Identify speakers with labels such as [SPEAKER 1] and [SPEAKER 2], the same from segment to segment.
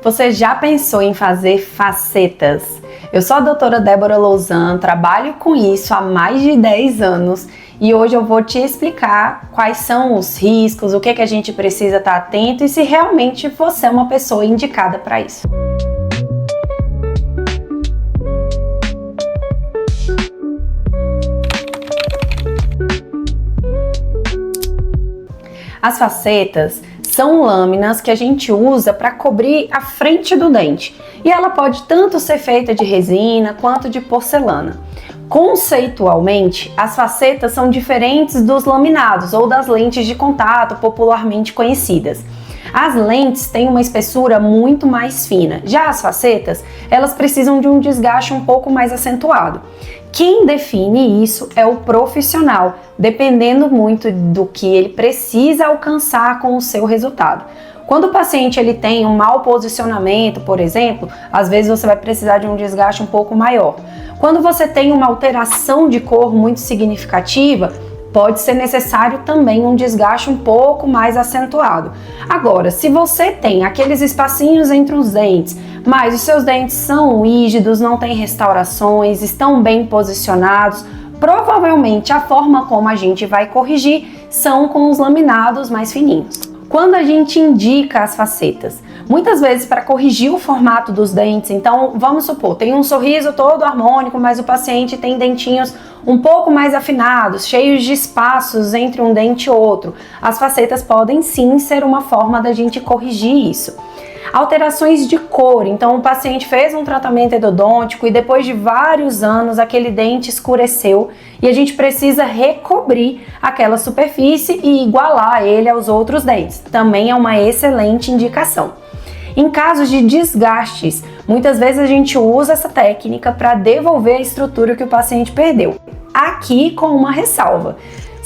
[SPEAKER 1] Você já pensou em fazer facetas? Eu sou a doutora Débora Louzan, trabalho com isso há mais de 10 anos e hoje eu vou te explicar quais são os riscos, o que a gente precisa estar atento e se realmente você é uma pessoa indicada para isso. As facetas são lâminas que a gente usa para cobrir a frente do dente e ela pode tanto ser feita de resina quanto de porcelana. Conceitualmente, as facetas são diferentes dos laminados ou das lentes de contato popularmente conhecidas. As lentes têm uma espessura muito mais fina, já as facetas, elas precisam de um desgaste um pouco mais acentuado. Quem define isso é o profissional, dependendo muito do que ele precisa alcançar com o seu resultado. Quando o paciente ele tem um mau posicionamento, por exemplo, às vezes você vai precisar de um desgaste um pouco maior. Quando você tem uma alteração de cor muito significativa, pode ser necessário também um desgaste um pouco mais acentuado. Agora, se você tem aqueles espacinhos entre os dentes, mas os seus dentes são rígidos, não tem restaurações, estão bem posicionados, provavelmente a forma como a gente vai corrigir são com os laminados mais fininhos. Quando a gente indica as facetas, muitas vezes para corrigir o formato dos dentes, então vamos supor, tem um sorriso todo harmônico, mas o paciente tem dentinhos um pouco mais afinados, cheios de espaços entre um dente e outro. As facetas podem sim ser uma forma da gente corrigir isso. Alterações de cor, então o paciente fez um tratamento endodôntico e depois de vários anos aquele dente escureceu e a gente precisa recobrir aquela superfície e igualar ele aos outros dentes. Também é uma excelente indicação. Em casos de desgastes, muitas vezes a gente usa essa técnica para devolver a estrutura que o paciente perdeu. Aqui com uma ressalva.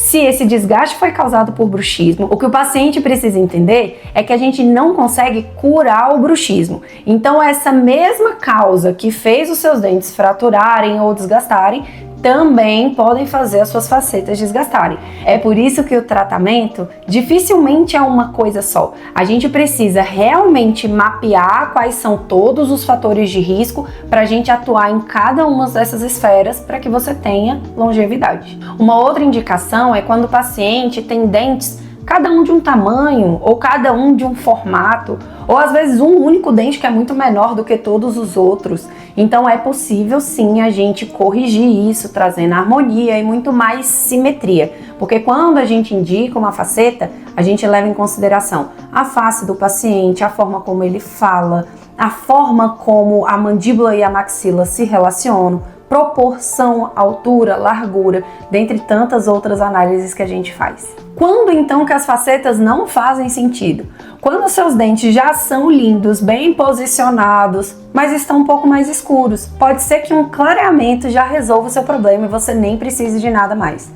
[SPEAKER 1] Se esse desgaste foi causado por bruxismo, o que o paciente precisa entender é que a gente não consegue curar o bruxismo. Então essa mesma causa que fez os seus dentes fraturarem ou desgastarem, também podem fazer as suas facetas desgastarem. É por isso que o tratamento dificilmente é uma coisa só. A gente precisa realmente mapear quais são todos os fatores de risco para a gente atuar em cada uma dessas esferas para que você tenha longevidade. Uma outra indicação é quando o paciente tem dentes cada um de um tamanho ou cada um de um formato, ou às vezes um único dente que é muito menor do que todos os outros. Então é possível sim a gente corrigir isso, trazendo harmonia e muito mais simetria, porque quando a gente indica uma faceta, a gente leva em consideração a face do paciente, a forma como ele fala, a forma como a mandíbula e a maxila se relacionam, proporção, altura, largura, dentre tantas outras análises que a gente faz. Quando então que as facetas não fazem sentido? Quando os seus dentes já são lindos, bem posicionados, mas estão um pouco mais escuros. Pode ser que um clareamento já resolva o seu problema e você nem precise de nada mais.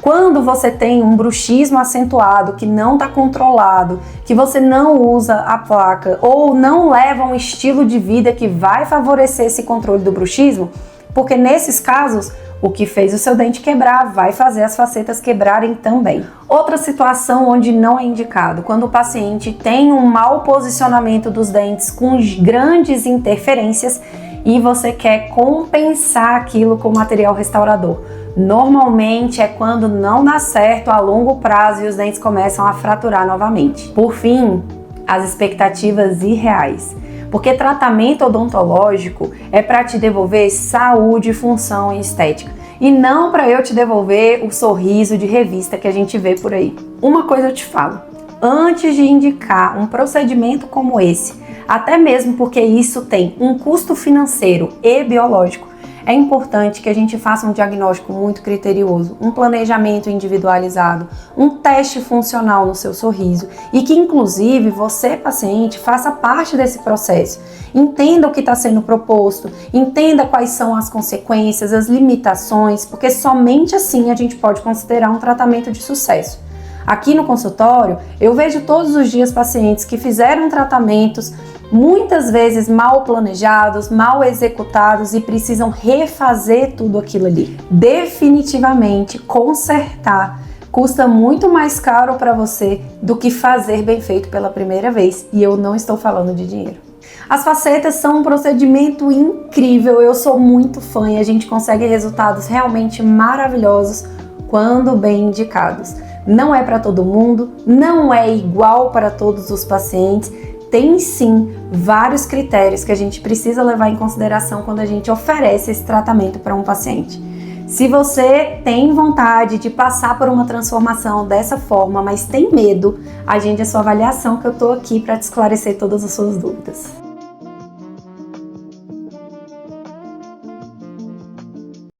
[SPEAKER 1] Quando você tem um bruxismo acentuado, que não está controlado, que você não usa a placa ou não leva um estilo de vida que vai favorecer esse controle do bruxismo, porque nesses casos, o que fez o seu dente quebrar vai fazer as facetas quebrarem também. Outra situação onde não é indicado, quando o paciente tem um mau posicionamento dos dentes com grandes interferências e você quer compensar aquilo com material restaurador. Normalmente é quando não dá certo a longo prazo e os dentes começam a fraturar novamente. Por fim, as expectativas irreais. Porque tratamento odontológico é para te devolver saúde, função e estética. E não para eu te devolver o sorriso de revista que a gente vê por aí. Uma coisa eu te falo, antes de indicar um procedimento como esse, até mesmo porque isso tem um custo financeiro e biológico, é importante que a gente faça um diagnóstico muito criterioso, um planejamento individualizado, um teste funcional no seu sorriso e que, inclusive, você, paciente, faça parte desse processo. Entenda o que está sendo proposto, entenda quais são as consequências, as limitações, porque somente assim a gente pode considerar um tratamento de sucesso. Aqui no consultório, eu vejo todos os dias pacientes que fizeram tratamentos muitas vezes mal planejados, mal executados e precisam refazer tudo aquilo ali. Definitivamente, consertar custa muito mais caro para você do que fazer bem feito pela primeira vez. E eu não estou falando de dinheiro. As facetas são um procedimento incrível, eu sou muito fã e a gente consegue resultados realmente maravilhosos quando bem indicados. Não é para todo mundo, não é igual para todos os pacientes, tem sim vários critérios que a gente precisa levar em consideração quando a gente oferece esse tratamento para um paciente. Se você tem vontade de passar por uma transformação dessa forma, mas tem medo, agende a sua avaliação que eu estou aqui para te esclarecer todas as suas dúvidas.